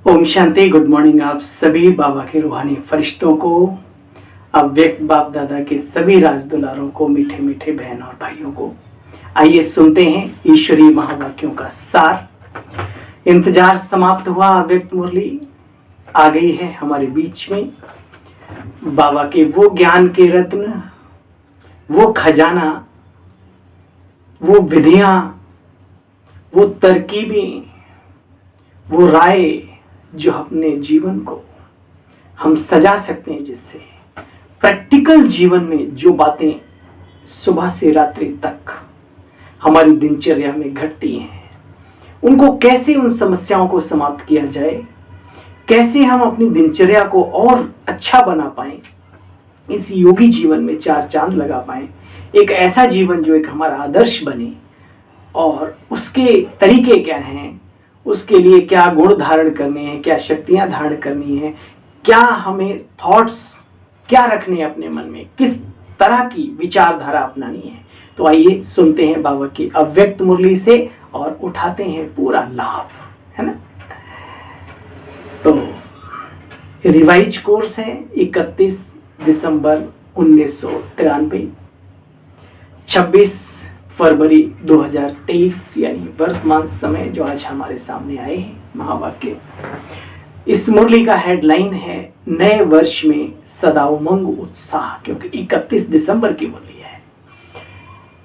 Om Shanti. Good morning आप सभी बाबा के रूहानी फरिश्तों को, अव्यक्त बाप दादा के सभी राजदुलारों को, मीठे मीठे बहन और भाइयों को। आइए सुनते हैं ईश्वरीय महावाक्यों का सार। इंतजार समाप्त हुआ, अव्यक्त मुरली आ गई है हमारे बीच में। बाबा के वो ज्ञान के रत्न, वो खजाना, वो विधियां, वो तरकीबें, वो राय जो अपने जीवन को हम सजा सकते हैं, जिससे प्रैक्टिकल जीवन में जो बातें सुबह से रात्रि तक हमारी दिनचर्या में घटती हैं, उनको कैसे, उन समस्याओं को समाप्त किया जाए, कैसे हम अपनी दिनचर्या को और अच्छा बना पाएं, इस योगी जीवन में चार चांद लगा पाएं, एक ऐसा जीवन जो एक हमारा आदर्श बने। और उसके तरीके क्या हैं, उसके लिए क्या गुण धारण करने हैं, क्या शक्तियां धारण करनी है, क्या हमें थॉट्स क्या रखने हैं अपने मन में, किस तरह की विचारधारा अपनानी है। तो आइए सुनते हैं बाबा की अव्यक्त मुरली से और उठाते हैं पूरा लाभ, है ना। तो रिवाइज कोर्स है 31 दिसंबर 1993, 26 फरवरी 2023, यानी वर्तमान समय जो आज हमारे सामने आए हैं महावाक्य। इस मुरली का हेडलाइन है नए वर्ष में सदा उमंग उत्साह, क्योंकि 31 दिसंबर की मुरली है।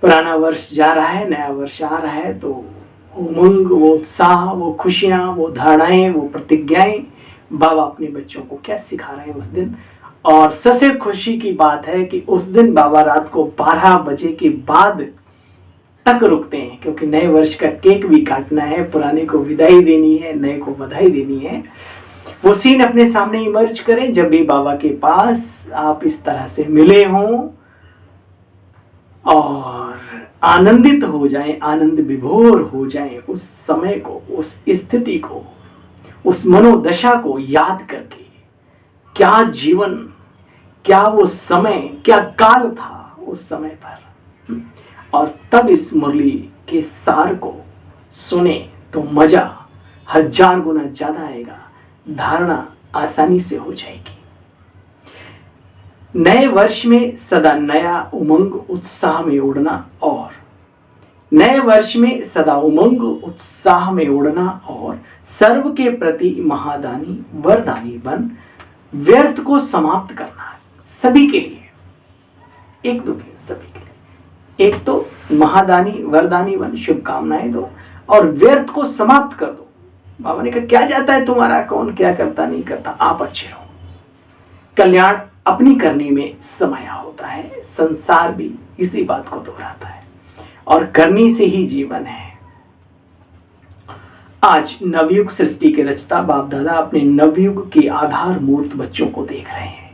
पुराना वर्ष जा रहा है, नया वर्ष आ रहा है, तो उमंग, वो उत्साह, वो खुशियां, वो धारणाएं, वो प्रतिज्ञाएं बाबा अपने बच्चों को क्या सिखा रहे हैं उस दिन। और सबसे खुशी की बात है कि उस दिन बाबा रात को 12 बजे के बाद तक रुकते हैं, क्योंकि नए वर्ष का केक भी काटना है, पुराने को विदाई देनी है, नए को बधाई देनी है। वो सीन अपने सामने इमर्ज करें जब भी बाबा के पास आप इस तरह से मिले हों और आनंदित हो जाएं, आनंद विभोर हो जाएं, उस समय को, उस स्थिति को, उस मनोदशा को याद करके, क्या जीवन, क्या वो समय, क्या काल था उस समय पर। और तब इस मुरली के सार को सुने तो मजा 1000 गुना ज्यादा आएगा, धारणा आसानी से हो जाएगी। नए वर्ष में सदा नया उमंग उत्साह में उड़ना, और नए वर्ष में सदा उमंग उत्साह में उड़ना और सर्व के प्रति महादानी वरदानी बन व्यर्थ को समाप्त करना, सभी के लिए, एक दो के सभी के लिए। एक तो महादानी वरदानी बन, शुभकामनाएं दो, और व्यर्थ को समाप्त कर दो। बाबा ने कहा क्या जाता है तुम्हारा, कौन क्या करता नहीं करता, आप अच्छे रहो। कल्याण अपनी करने में समाया होता है, संसार भी इसी बात को दोहराता है, और करनी से ही जीवन है। आज नवयुग सृष्टि के रचता बाप दादा अपने नवयुग के आधार मूर्त बच्चों को देख रहे हैं।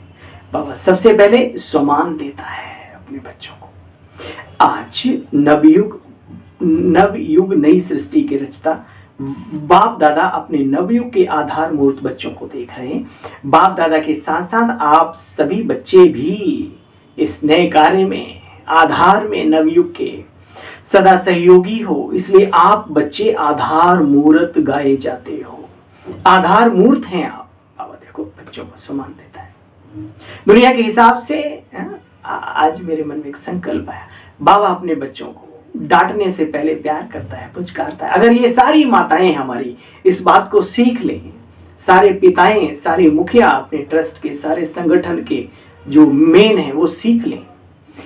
बाबा सबसे पहले सम्मान देता है अपने बच्चों को। आज नवयुग नई सृष्टि के रचता बाप दादा अपने नवयुग के आधार मूर्त बच्चों को देख रहे हैं। बाप दादा के साथ साथ आप सभी बच्चे भी इस नए कार्य में, आधार में, नवयुग के सदा सहयोगी हो, इसलिए आप बच्चे आधार मूर्त गाए जाते हो। आधार मूर्त हैं आप। बाबा देखो बच्चों को सम्मान देता है। दुनिया के हिसाब से आज मेरे मन में एक संकल्प आया, बाबा अपने बच्चों को डांटने से पहले प्यार करता है, पुचकारता है। अगर ये सारी माताएं हमारी इस बात को सीख लें, सारे पिताएं, सारे मुखिया, अपने ट्रस्ट के सारे संगठन के जो मेन है वो सीख लें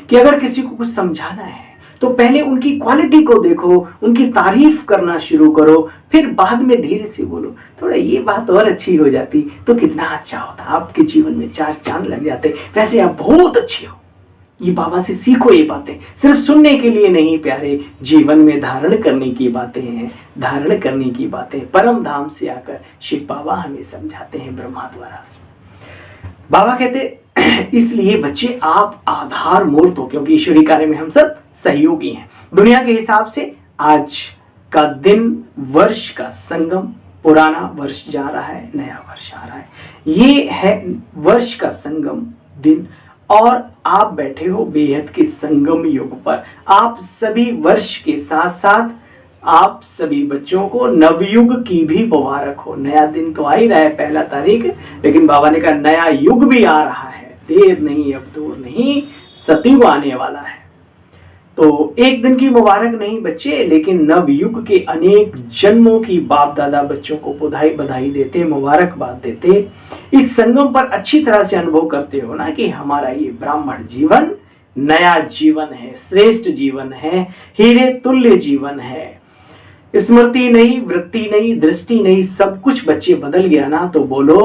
कि अगर किसी को कुछ समझाना है तो पहले उनकी क्वालिटी को देखो, उनकी तारीफ करना शुरू करो, फिर बाद में धीरे से बोलो। थोड़ा ये बात और अच्छी हो जाती तो कितना अच्छा होता, आपके जीवन में चार चांद लग जाते। वैसे आप बहुत अच्छे हो। ये बाबा से सीखो, ये बातें सिर्फ सुनने के लिए नहीं प्यारे, जीवन में धारण करने की बातें हैं, धारण करने की बातें। परम धाम से आकर शिव बाबा हमें समझाते हैं ब्रह्मा द्वारा। बाबा कहते इसलिए बच्चे आप आधार मूर्त हो, क्योंकि ईश्वरी कार्य में हम सब सहयोगी हैं। दुनिया के हिसाब से आज का दिन वर्ष का संगम, पुराना वर्ष जा रहा है, नया वर्ष आ रहा है, ये है वर्ष का संगम दिन। और आप बैठे हो बेहद के संगम युग पर। आप सभी वर्ष के साथ साथ आप सभी बच्चों को नवयुग की भी मुबारक हो। नया दिन तो आ ही रहा है 1 तारीख, लेकिन बाबा ने कहा नया युग भी आ रहा है, देर नहीं अब दूर नहीं, सतयुग आने वाला है। तो एक दिन की मुबारक नहीं बच्चे, लेकिन नवयुग के अनेक जन्मों की बाप दादा बच्चों को बधाई देते, मुबारकबाद देते। इस संगम पर अच्छी तरह से अनुभव करते हो ना कि हमारा ये ब्राह्मण जीवन नया जीवन है, श्रेष्ठ जीवन है, हीरे तुल्य जीवन है। स्मृति नहीं, वृत्ति नहीं, दृष्टि नहीं, सब कुछ बच्चे बदल गया ना। तो बोलो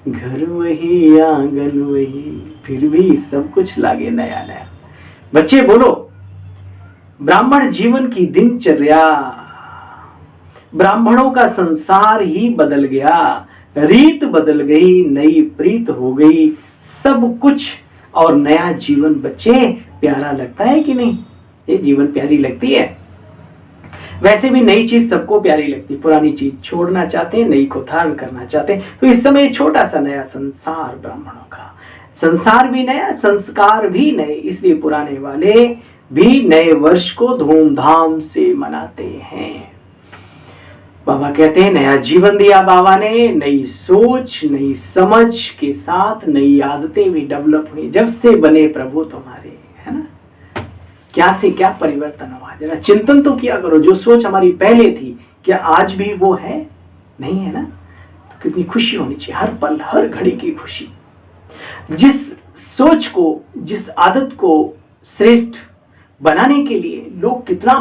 घर वही आंगन वही, फिर भी सब कुछ लागे नया नया। बच्चे बोलो ब्राह्मण जीवन की दिनचर्या, ब्राह्मणों का संसार ही बदल गया, रीत बदल गई, नई प्रीत हो गई, सब कुछ और नया जीवन। बच्चे प्यारा लगता है कि नहीं? ये जीवन प्यारी लगती है। वैसे भी नई चीज सबको प्यारी लगती है, पुरानी चीज छोड़ना चाहते हैं, नई को धारण करना चाहते हैं। तो इस समय छोटा सा नया संसार ब्राह्मणों का, संसार भी नया, संस्कार भी नए, इसलिए पुराने वाले भी नए वर्ष को धूमधाम से मनाते हैं। बाबा कहते हैं नया जीवन दिया बाबा ने, नई सोच, नई समझ के साथ नई आदतें भी डेवलप हुई जब से बने प्रभु तुम्हारे, है ना। क्या से क्या परिवर्तन हुआ, जरा चिंतन तो किया करो। जो सोच हमारी पहले थी क्या आज भी वो है? नहीं है ना। तो कितनी खुशी होनी चाहिए, हर पल हर घड़ी की खुशी। जिस सोच को, जिस आदत को श्रेष्ठ बनाने के लिए लोग कितना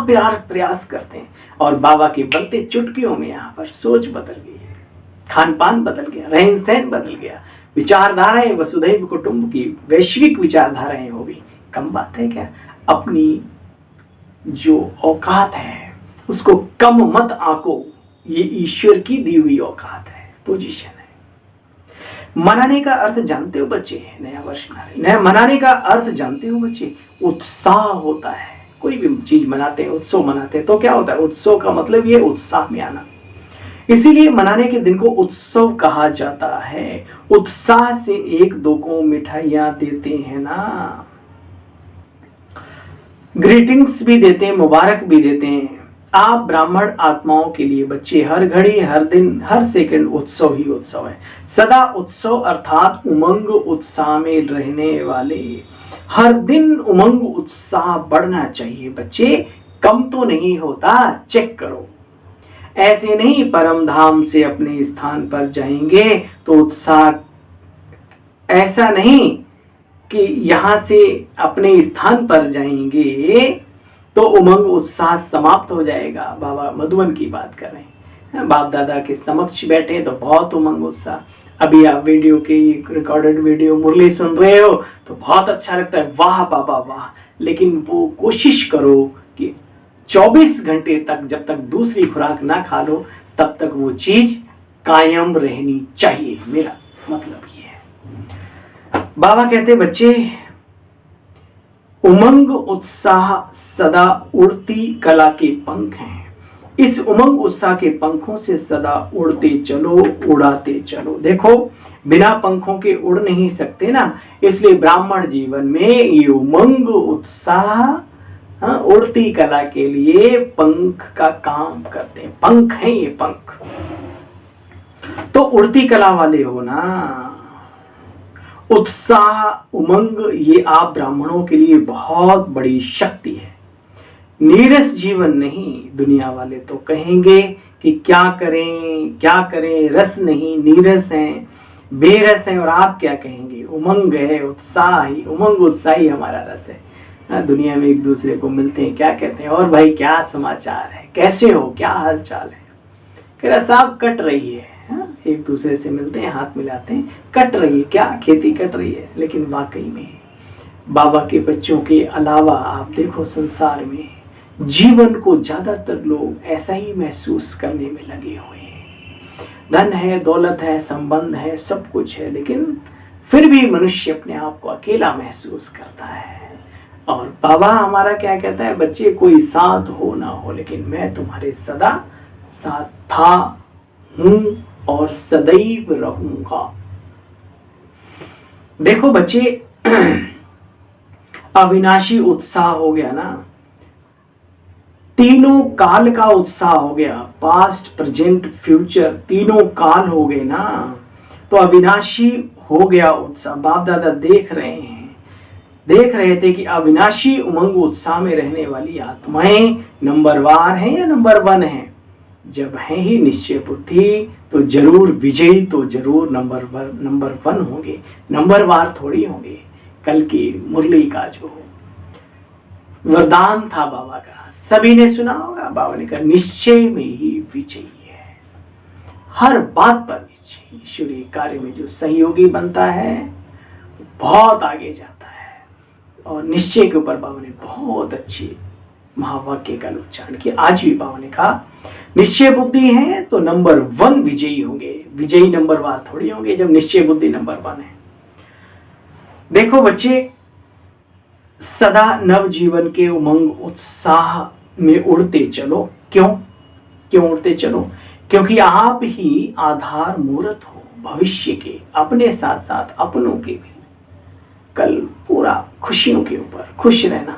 प्रयास करते हैं, और बाबा के बनते चुटकियों में यहाँ पर सोच बदल गई है, खान पान बदल गया, रहन सहन बदल गया, विचारधाराएं वसुधैव कुटुंब की वैश्विक विचारधाराएं हो गई। कम बात है क्या? अपनी जो औकात है उसको कम मत आंको, ये ईश्वर की दी हुई औकात है, पोजीशन है। मनाने का अर्थ जानते हो बच्चे? नया वर्ष नया मनाने का अर्थ जानते हो बच्चे? उत्साह होता है। कोई भी चीज मनाते हैं, उत्सव मनाते हैं, तो क्या होता है? उत्सव का मतलब ये उत्साह में आना। इसीलिए मनाने के दिन को उत्सव कहा जाता है। उत्साह से एक दो को मिठाइयां देते हैं ना, ग्रीटिंग्स भी देते हैं, मुबारक भी देते हैं। आप ब्राह्मण आत्माओं के लिए बच्चे हर घड़ी, हर दिन, हर सेकंड उत्सव ही उत्सव है। सदा उत्सव अर्थात उमंग उत्साह में रहने वाले। हर दिन उमंग उत्साह बढ़ना चाहिए बच्चे, कम तो नहीं होता, चेक करो। ऐसे नहीं परम धाम से अपने स्थान पर जाएंगे तो उत्साह, ऐसा नहीं कि यहां से अपने स्थान पर जाएंगे तो उमंग उत्साह समाप्त हो जाएगा। बाबा मधुबन की बात कर रहे हैं, बाप दादा के समक्ष बैठे तो बहुत उमंग उत्साह। अभी आप वीडियो की रिकॉर्डेड वीडियो मुरली सुन रहे हो तो बहुत अच्छा लगता है, वाह बाबा वाह। लेकिन वो कोशिश करो कि 24 घंटे तक, जब तक दूसरी खुराक ना खा लो, तब तक वो चीज कायम रहनी चाहिए। मेरा मतलब ये है। बाबा कहते बच्चे उमंग उत्साह सदा उड़ती कला के पंख हैं। इस उमंग उत्साह के पंखों से सदा उड़ते चलो, उड़ाते चलो। देखो बिना पंखों के उड़ नहीं सकते ना, इसलिए ब्राह्मण जीवन में ये उमंग उत्साह उड़ती कला के लिए पंख का काम करते हैं। पंख हैं ये, पंख। तो उड़ती कला वाले हो ना। उत्साह, उमंग, ये आप ब्राह्मणों के लिए बहुत बड़ी शक्ति है। नीरस जीवन नहीं। दुनिया वाले तो कहेंगे कि क्या करें क्या करें, रस नहीं, नीरस हैं, बेरस हैं। और आप क्या कहेंगे? उमंग है, उत्साह ही, उमंग उत्साह ही हमारा रस है। दुनिया में एक दूसरे को मिलते हैं, क्या कहते हैं? और भाई क्या समाचार है, कैसे हो, क्या हाल चाल है? कह रहा साहब कट रही है। एक दूसरे से मिलते हैं, हाथ मिलाते हैं, कट रही है। क्या खेती कट रही है? लेकिन वाकई में बाबा के बच्चों के अलावा आप देखो संसार में जीवन को ज्यादातर लोग ऐसा ही महसूस करने में लगे हुए हैं। धन है, दौलत है, संबंध है, सब कुछ है, लेकिन फिर भी मनुष्य अपने आप को अकेला महसूस करता है। और बाबा हमारा क्या कहता है? बच्चे कोई साथ हो ना हो, लेकिन मैं तुम्हारे सदा साथ था, हूं और सदैव रहूंगा। देखो बच्चे अविनाशी उत्साह हो गया ना। तीनों काल का उत्साह हो गया, पास्ट प्रेजेंट फ्यूचर तीनों काल हो गए ना, तो अविनाशी हो गया उत्साह। बाप दादा देख रहे थे कि अविनाशी उमंग उत्साह में रहने वाली आत्माएं नंबरवार हैं या नंबर 1 हैं। जब है ही निश्चय बुद्धि तो जरूर विजयी, तो जरूर नंबर 1 होंगे, नंबरवार थोड़ी होंगे। कल की मुरली का जो वरदान था बाबा का, सभी ने सुना होगा। बाबा ने कहा निश्चय में ही विजयी है, हर बात पर विजयी। ईश्वरीय कार्य में जो सहयोगी बनता है बहुत आगे जाता है। और निश्चय के ऊपर बाबा ने बहुत अच्छी महावाक्य का उच्चारण किया। आज भी बाबा ने कहा निश्चय बुद्धि है तो नंबर 1 विजयी होंगे, विजयी नंबरवार थोड़ी होंगे जब निश्चय बुद्धि नंबर 1 है। देखो बच्चे, सदा नव जीवन के उमंग उत्साह में उड़ते चलो। क्यों उड़ते चलो? क्योंकि आप ही आधार मूर्त हो भविष्य के, अपने साथ साथ अपनों के भी। कल पूरा खुशियों के ऊपर, खुश रहना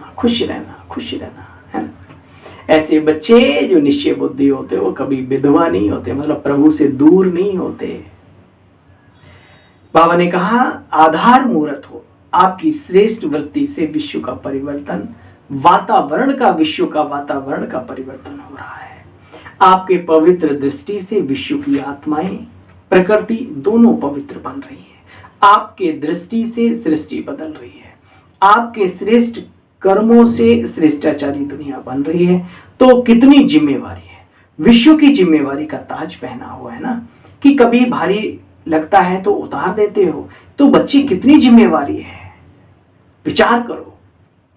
है ना। ऐसे बच्चे जो निश्चय बुद्धि होते वो कभी विधवा नहीं होते, मतलब प्रभु से दूर नहीं होते। बाबा ने कहा आधार मूर्त हो, आपकी श्रेष्ठ वृत्ति से विश्व का परिवर्तन, विश्व का वातावरण का परिवर्तन हो रहा है। आपके पवित्र दृष्टि से विश्व की आत्माएं, प्रकृति दोनों पवित्र बन रही है। आपके दृष्टि से सृष्टि बदल रही है। आपके श्रेष्ठ कर्मों से श्रेष्ठाचारी दुनिया बन रही है। तो कितनी जिम्मेवारी है, विश्व की जिम्मेवारी का ताज पहना हुआ है ना, कि कभी भारी लगता है तो उतार देते हो। तो बच्ची कितनी जिम्मेवारी है, विचार करो।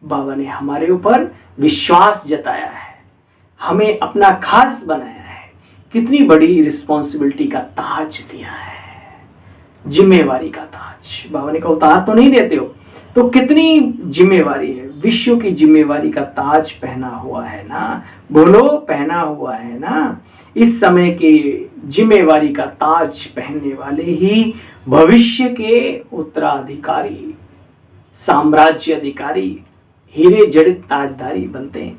बाबा ने हमारे ऊपर विश्वास जताया है, हमें अपना खास बनाया है, कितनी बड़ी रिस्पॉन्सिबिलिटी का ताज दिया है, जिम्मेवारी का ताज। बाबा ने कहा उतार तो नहीं देते हो, तो कितनी जिम्मेवारी है, विश्व की जिम्मेवारी का ताज पहना हुआ है ना। बोलो, पहना हुआ है ना। इस समय के जिम्मेवारी का ताज पहनने वाले ही भविष्य के उत्तराधिकारी, साम्राज्य अधिकारी, हीरे जड़ित ताजदारी बनते हैं।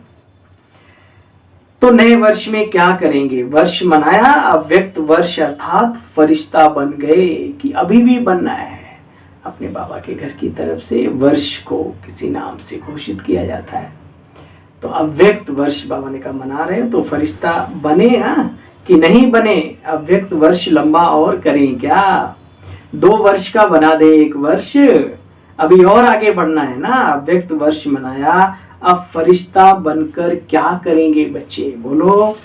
तो नए वर्ष में क्या करेंगे? वर्ष मनाया, अव्यक्त वर्ष अर्थात फरिश्ता बन गए, कि अभी भी बनना है। अपने बाबा के घर की तरफ से वर्ष को किसी नाम से घोषित किया जाता है। तो अव्यक्त वर्ष बाबा ने कहा मना रहे हो तो फरिश्ता बने ना, कि नहीं बने? अव्यक्त वर्ष लंबा और करें क्या? 2 वर्ष का बना दे 1 वर्ष, अभी और आगे बढ़ना है ना। अव्यक्त वर्ष मनाया, अब फरिश्ता बनकर क्या करेंगे बच्चे? बोलो,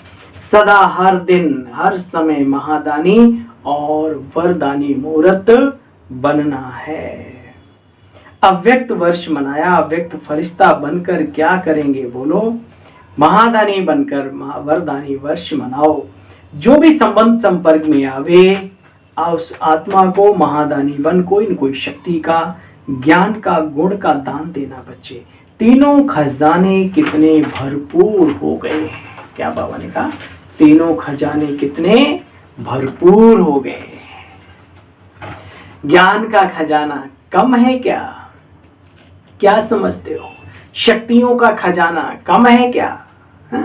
सदा हर दिन हर समय महादानी और वरदानी मूर्त बनना है। अव्यक्त वर्ष मनाया, अव्यक्त फरिश्ता बनकर क्या करेंगे? बोलो, महादानी बनकर वरदानी वर्ष मनाओ। जो भी संबंध संपर्क में आवे, उस आत्मा को महादानी बन कोई न कोई शक्ति का, ज्ञान का, गुण का दान देना। बच्चे, तीनों खजाने कितने भरपूर हो गए हैं। क्या बाबा ने कहा? तीनों खजाने कितने भरपूर हो गए। ज्ञान का खजाना कम है क्या? क्या समझते हो? शक्तियों का खजाना कम है क्या? हा?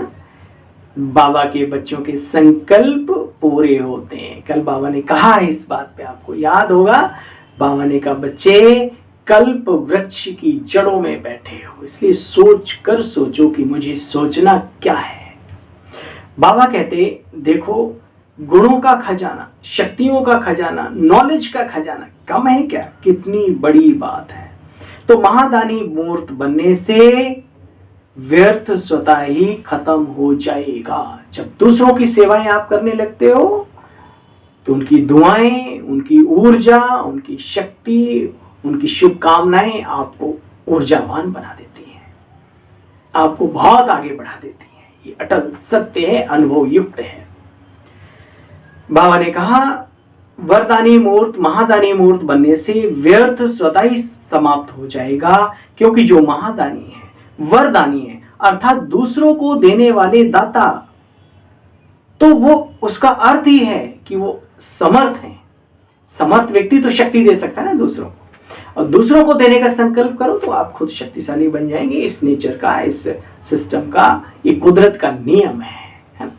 बाबा के बच्चों के संकल्प पूरे होते हैं। कल बाबा ने कहा, इस बात पे आपको याद होगा, बाबा ने कहा बच्चे कल्प वृक्ष की जड़ों में बैठे हो, इसलिए सोच कर सोचो कि मुझे सोचना क्या है। बाबा कहते देखो, गुणों का खजाना, शक्तियों का खजाना, नॉलेज का खजाना कम है क्या? कितनी बड़ी बात है। तो महादानी मूर्त बनने से व्यर्थ स्वतः ही खत्म हो जाएगा। जब दूसरों की सेवाएं आप करने लगते हो तो उनकी दुआएं, उनकी ऊर्जा, उनकी शक्ति, उनकी शुभकामनाएं आपको ऊर्जावान बना देती हैं, आपको बहुत आगे बढ़ा देती हैं। ये अटल सत्य है, अनुभव युक्त है। बाबा ने कहा वरदानी मूर्त, महादानी मूर्त बनने से व्यर्थ स्वतः ही समाप्त हो जाएगा, क्योंकि जो महादानी है, वरदानी है, अर्थात दूसरों को देने वाले दाता, तो वो उसका अर्थ ही है कि वो समर्थ है। समर्थ व्यक्ति तो शक्ति दे सकता है ना दूसरों को। और दूसरों को देने का संकल्प करो तो आप खुद शक्तिशाली बन जाएंगे। इस नेचर का, इस सिस्टम का, ये कुदरत का नियम है ना।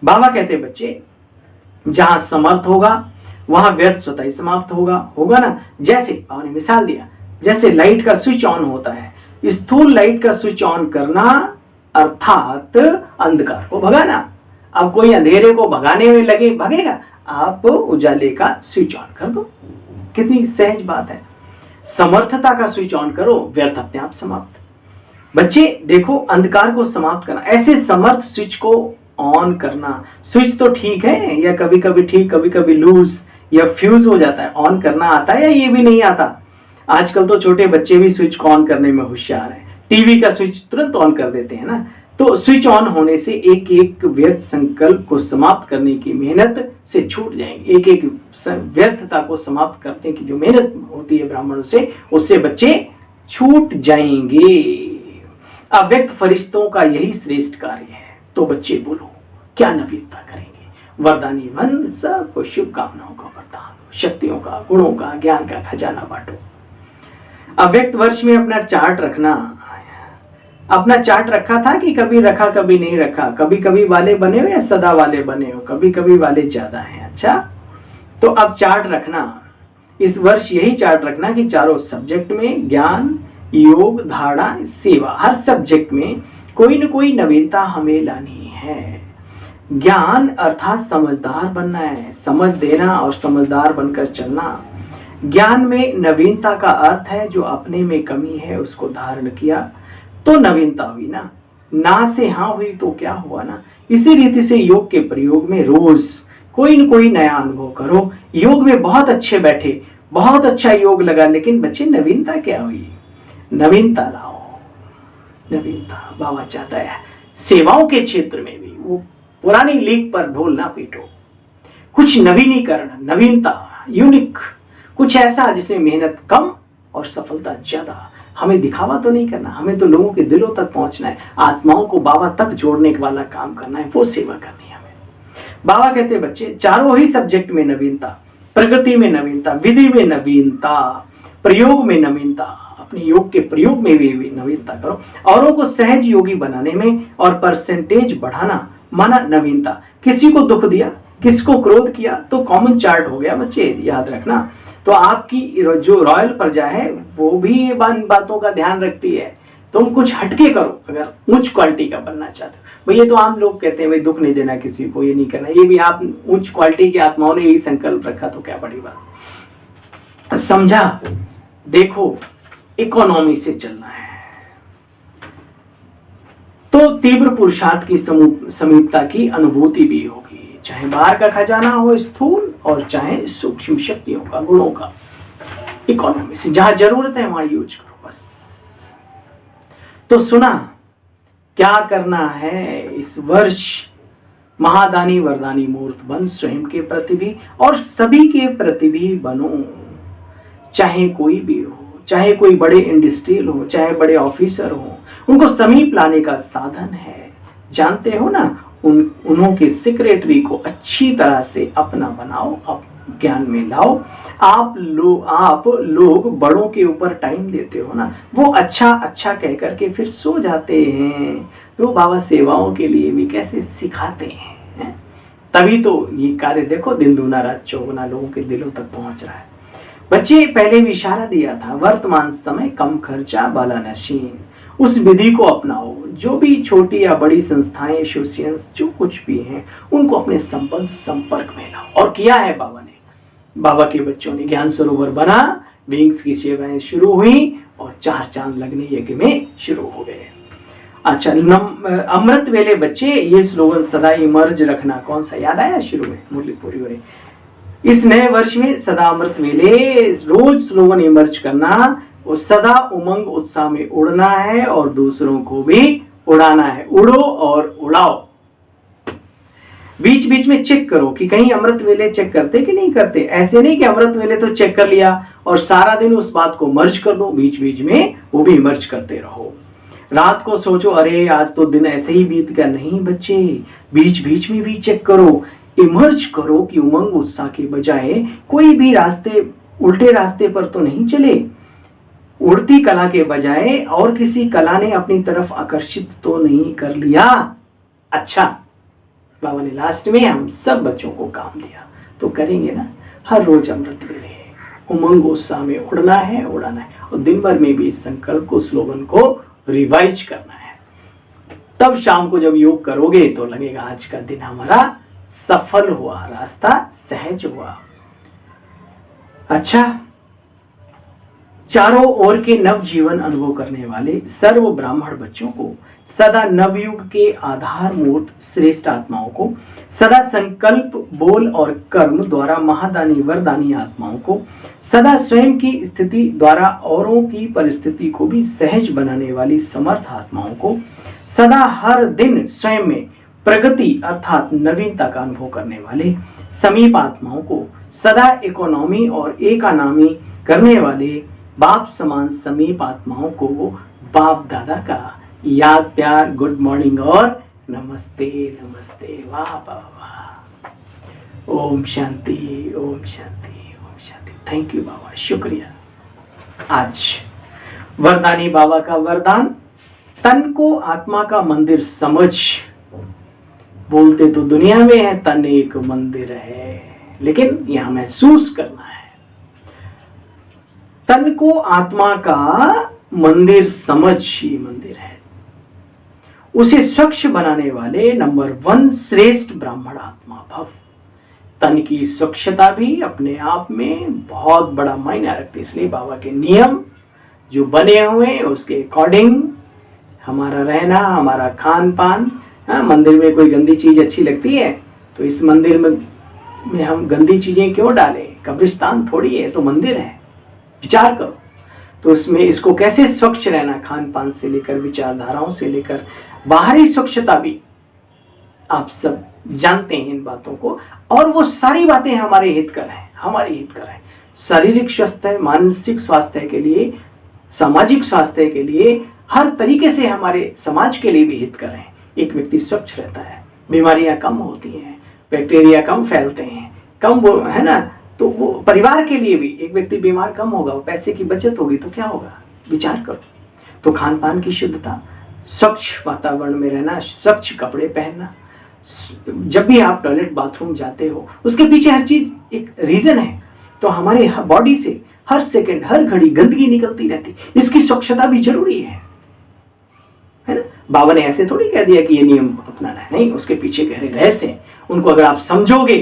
बाबा कहते हैं बच्चे, जहां समर्थ होगा वहां व्यर्थ स्वतः ही समाप्त होगा ना। जैसे बाबा ने मिसाल दिया, जैसे लाइट का स्विच ऑन होता है, स्थूल लाइट का स्विच ऑन करना अर्थात अंधकार को भगाना। अब कोई अंधेरे को भगाने में भगेगा, आप उजाले का स्विच ऑन कर दो। कितनी सहज बात है। समर्थता का स्विच ऑन करो, व्यर्थ अपने आप समाप्त। बच्चे देखो, अंधकार को समाप्त करना, ऐसे समर्थ स्विच को ऑन करना। स्विच तो ठीक है, या कभी कभी ठीक, कभी कभी लूज या फ्यूज हो जाता है। ऑन करना आता है या ये भी नहीं आता? आजकल तो छोटे बच्चे भी स्विच को ऑन करने में होशियार हैं। टीवी का स्विच तुरंत ऑन कर देते हैं ना। तो स्विच ऑन होने से एक एक व्यर्थ संकल्प को समाप्त करने की मेहनत से छूट जाएंगे। एक एक व्यर्थता को समाप्त करने की जो मेहनत होती है ब्राह्मणों से, उससे बच्चे छूट जाएंगे। अव्यक्त फरिश्तों का यही श्रेष्ठ कार्य है। तो बच्चे बोलो, क्या नवीनता करेंगे? वरदानी मन सबको शुभकामनाओं का वरदान दो, शक्तियों का, गुणों का, ज्ञान का खजाना बांटो। अव्यक्त वर्ष में अपना चार्ट रखना। अपना चार्ट रखा था कि कभी रखा कभी नहीं रखा, कभी कभी वाले बने हो या सदा वाले बने हो, कभी कभी वाले ज्यादा हैं। अच्छा, तो अब चार्ट रखना, इस वर्ष यही चार्ट रखना कि चारों सब्जेक्ट में ज्ञान, योग, धारणा, सेवा, हर सब्जेक्ट में कोई न कोई नवीनता हमें लानी है। ज्ञान अर्थात समझदार बनना है, समझ देना और समझदार बनकर चलना। ज्ञान में नवीनता का अर्थ है जो अपने में कमी है उसको धारण किया तो नवीनता हुई ना से हाँ हुई तो क्या हुआ ना। इसी रीति से योग के प्रयोग में रोज कोई न कोई नया अनुभव करो। योग में बहुत अच्छे बैठे, बहुत अच्छा योग लगा, लेकिन बच्चे नवीनता क्या हुई? नवीनता लाओ। नवीनता बाबा चाहता है सेवाओं के क्षेत्र में भी वो पुरानी लीक पर ढोल ना पीटो। कुछ नवीनीकरण, नवीनता, यूनिक, कुछ ऐसा जिसमें मेहनत कम और सफलता ज्यादा। हमें दिखावा तो नहीं करना, हमें तो लोगों के दिलों तक पहुंचना है, आत्माओं को बाबा तक जोड़ने वाला काम करना है, वो सेवा करनी है हमें। बाबा कहते हैं बच्चे, चारों ही सब्जेक्ट में नवीनता, प्रगति में नवीनता, विधि में नवीनता, प्रयोग में नवीनता, अपने योग के प्रयोग में भी नवीनता करो। औरों को सहज योगी बनाने में और परसेंटेज बढ़ाना माना नवीनता। किसी को दुख दिया, किसको क्रोध किया तो कॉमन चार्ट हो गया बच्चे, याद रखना। तो आपकी जो रॉयल प्रजा है वो भी ये बातों का ध्यान रखती है। तुम कुछ हटके करो अगर उच्च क्वालिटी का बनना चाहते हो। भैया तो आम लोग कहते हैं भाई दुख नहीं देना किसी को, ये नहीं करना, ये भी आप उच्च क्वालिटी की आत्माओं ने यही संकल्प रखा तो क्या बड़ी बात। समझा? देखो, इकोनॉमी से चलना है तो तीव्र पुरुषार्थ की समीपता की अनुभूति भी होगी, चाहे बाहर का खजाना हो स्थूल और चाहे सूक्ष्म शक्तियों का, गुणों का। इकोनॉमी से जहां जरूरत है वहां यूज करो बस। तो सुना क्या करना है इस वर्ष? महादानी वरदानी मूर्त बन, स्वयं के प्रति भी और सभी के प्रति भी बनो। चाहे कोई भी हो, चाहे कोई बड़े इंडस्ट्रियल हो, चाहे बड़े ऑफिसर हो, उनको समीप लाने का साधन है। जानते हो ना, उन्हों के सेक्रेटरी को अच्छी तरह से अपना बनाओ, अब ज्ञान में लाओ। आप लोग बड़ों के ऊपर टाइम देते हो ना, वो अच्छा अच्छा कह करके फिर सो जाते हैं। तो बाबा सेवाओं के लिए भी कैसे सिखाते हैं। तभी तो ये कार्य देखो दिन दूना रात चौगुना लोगों के दिलों तक पहुंच रहा है। बच्चे पहले भी इशारा दिया था, वर्तमान समय कम खर्चा बाला नशीन, उस विधि को अपनाओ। जो भी छोटी या बड़ी संस्थाएं, एसोसिएशंस जो कुछ भी हैं, उनको अपने संबंध संपर्क में लाओ। और किया है बाबा ने, बाबा के बच्चों ने। ज्ञान सरोवर बना, विंग्स की सेवाएं शुरू हुई और 4 चांद लगने यज्ञ में शुरू हो गए। अच्छा, अमृत वेले बच्चे, ये स्लोगन सदा इमर्ज रखना। कौन सा याद आया शुरू में? मुरली पूरी हो रही। इस नए वर्ष में सदा अमृत वेले रोज स्लोगन इमर्ज करना, और सदा उमंग उत्साह में उड़ना है और दूसरों को भी उड़ाना है। उड़ो और उड़ाओ। बीच बीच में चेक करो कि कहीं अमृत वेले चेक करते कि नहीं करते। ऐसे नहीं कि अमृत वेले तो चेक कर लिया और सारा दिन उस बात को मर्ज कर दो, बीच बीच में वो भी मर्ज करते रहो। रात को सोचो अरे आज तो दिन ऐसे ही बीत गया, नहीं बच्चे, बीच बीच में भी चेक करो, इमर्ज करो कि उमंग उत्साह के बजाय कोई भी रास्ते उल्टे रास्ते पर तो नहीं चले, उड़ती कला के बजाय और किसी कला ने अपनी तरफ आकर्षित तो नहीं कर लिया। अच्छा, बाबा ने लास्ट में हम सब बच्चों को काम दिया, तो करेंगे ना। हर रोज अमृत वेले उमंग उत्साह में उड़ना है, उड़ाना है, और दिन भर में भी इस संकल्प को, स्लोगन को रिवाइज करना है। तब शाम को जब योग करोगे तो लगेगा आज का दिन हमारा सफल हुआ, रास्ता सहज हुआ। अच्छा, चारों ओर के नव जीवन अनुभव करने वाले सर्व ब्राह्मण बच्चों को, सदा नवयुग के आधार मूर्त श्रेष्ठ आत्माओं को, सदा संकल्प, बोल और कर्म द्वारा महादानी वरदानी आत्माओं को, सदा स्वयं की स्थिति द्वारा औरों की परिस्थिति को भी सहज बनाने वाली समर्थ आत्माओं को, सदा हर दिन स्वयं में प्रगति अर्थात नवीनता का अनुभव करने वाले समीप आत्माओं को, सदा इकोनॉमी और एकानामी करने वाले बाप समान समीप आत्माओं को बाप दादा का याद, प्यार, गुड मॉर्निंग और नमस्ते नमस्ते। वाह वाह वाह। ओम शांति, ओम शांति, ओम शांति। थैंक यू बाबा, शुक्रिया। आज वरदानी बाबा का वरदान, तन को आत्मा का मंदिर समझ। बोलते तो दुनिया में है तन एक मंदिर है, लेकिन यहां महसूस करना है। तन को आत्मा का मंदिर समझ ही मंदिर है। उसे स्वच्छ बनाने वाले नंबर 1 श्रेष्ठ ब्राह्मण आत्मा भव। तन की स्वच्छता भी अपने आप में बहुत बड़ा मायने रखती है, इसलिए बाबा के नियम जो बने हुए उसके अकॉर्डिंग हमारा रहना, हमारा खान पान। मंदिर में कोई गंदी चीज अच्छी लगती है तो इस मंदिर में हम गंदी चीजें क्यों डालें? कब्रिस्तान थोड़ी है, तो मंदिर है। विचार करो तो उसमें इसको कैसे स्वच्छ रहना, खान पान से लेकर विचारधाराओं से लेकर बाहरी स्वच्छता भी आप सब जानते हैं इन बातों को, और वो सारी बातें हमारे हितकर हैं, हमारे हितकर हैं। शारीरिक स्वास्थ्य, मानसिक स्वास्थ्य के लिए, सामाजिक स्वास्थ्य के लिए, हर तरीके से हमारे समाज के लिए भी हितकर हैं। एक व्यक्ति स्वच्छ रहता है, बीमारियां कम होती हैं, बैक्टीरिया कम फैलते हैं, कम वो है ना, तो वो परिवार के लिए भी एक व्यक्ति बीमार कम होगा, पैसे की बचत होगी तो क्या होगा? विचार करो। तो खान पान की शुद्धता, स्वच्छ वातावरण में रहना, स्वच्छ कपड़े पहनना, जब भी आप टॉयलेट बाथरूम जाते हो उसके पीछे हर चीज एक रीजन है। तो हमारे बॉडी से हर सेकंड, हर घड़ी गंदगी निकलती रहती, इसकी स्वच्छता भी जरूरी है ना। बाबा ने ऐसे थोड़ी कह दिया कि ये नियम अपनाना है, नहीं, उसके पीछे गहरे रहस्य हैं। उनको अगर आप समझोगे,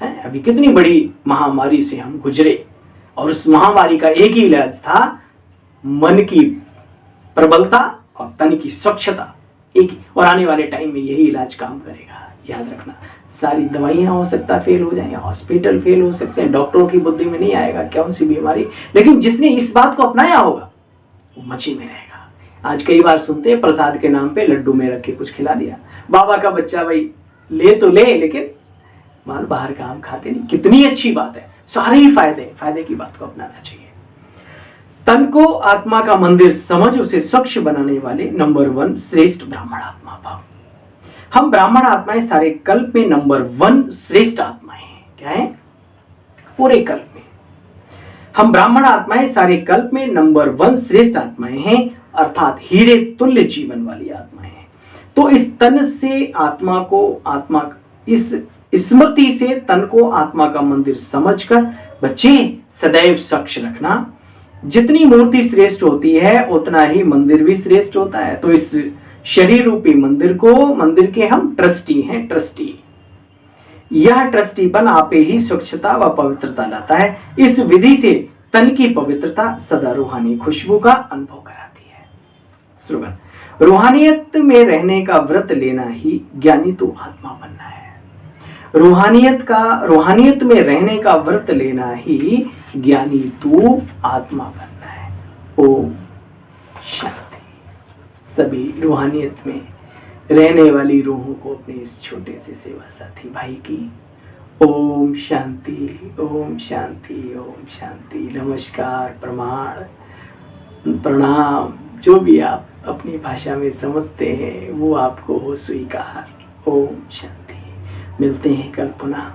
अभी कितनी बड़ी महामारी से हम गुजरे और उस महामारी का एक ही इलाज था, मन की प्रबलता और तन की स्वच्छता, एक ही। और आने वाले टाइम में यही इलाज काम करेगा, याद रखना। सारी दवाइयां हो सकता है फेल हो जाए, हॉस्पिटल फेल हो सकते हैं, डॉक्टरों की बुद्धि में नहीं आएगा कौन सी बीमारी, लेकिन जिसने इस बात को अपनाया होगा वो मची में रहेगा। आज कई बार सुनते हैं प्रसाद के नाम पे लड्डू में रख के कुछ खिला दिया। बाबा का बच्चा भाई ले तो ले, लेकिन माल बाहर का आम खाते नहीं। कितनी अच्छी बात है, सारे ही फायदे की बात को अपनाना चाहिए। तन को आत्मा का मंदिर समझ उसे स्वच्छ बनाने वाले नंबर 1 श्रेष्ठ ब्राह्मण आत्मा भाव। हम ब्राह्मण आत्माएं सारे कल्प में नंबर 1 श्रेष्ठ आत्माएं हैं। क्या है? पूरे कल्प में हम ब्राह्मण आत्माएं सारे कल्प में नंबर 1 श्रेष्ठ आत्माएं हैं, अर्थात हीरे तुल्य जीवन वाली आत्माएं हैं। तो इस तन से आत्मा को, इस स्मृति से तन को आत्मा का मंदिर समझकर बच्चे सदैव स्वच्छ रखना। जितनी मूर्ति श्रेष्ठ होती है उतना ही मंदिर भी श्रेष्ठ होता है। तो इस शरीर रूपी मंदिर के हम ट्रस्टी हैं, ट्रस्टी। यह ट्रस्टीपन आपे ही स्वच्छता व पवित्रता लाता है। इस विधि से तन की पवित्रता सदा रूहानी खुशबू का अनुभव कराती है। स्लोगन, रूहानियत में रहने का व्रत लेना ही ज्ञानी तो आत्मा बनना है। रूहानियत में रहने का व्रत लेना ही ज्ञानी तू आत्मा बनना है। ओम शांति। सभी रूहानियत में रहने वाली रूहों को अपने इस छोटे से सेवा साथी भाई की ओम शांति, ओम शांति, ओम शांति। नमस्कार, प्रणाम, जो भी आप अपनी भाषा में समझते हैं वो आपको हो स्वीकार। ओम शांति। मिलते हैं कल पुनः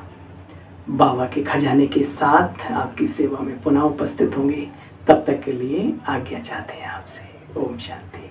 बाबा के खजाने के साथ आपकी सेवा में पुनः उपस्थित होंगे। तब तक के लिए आज्ञा चाहते हैं आपसे। ओम शांति।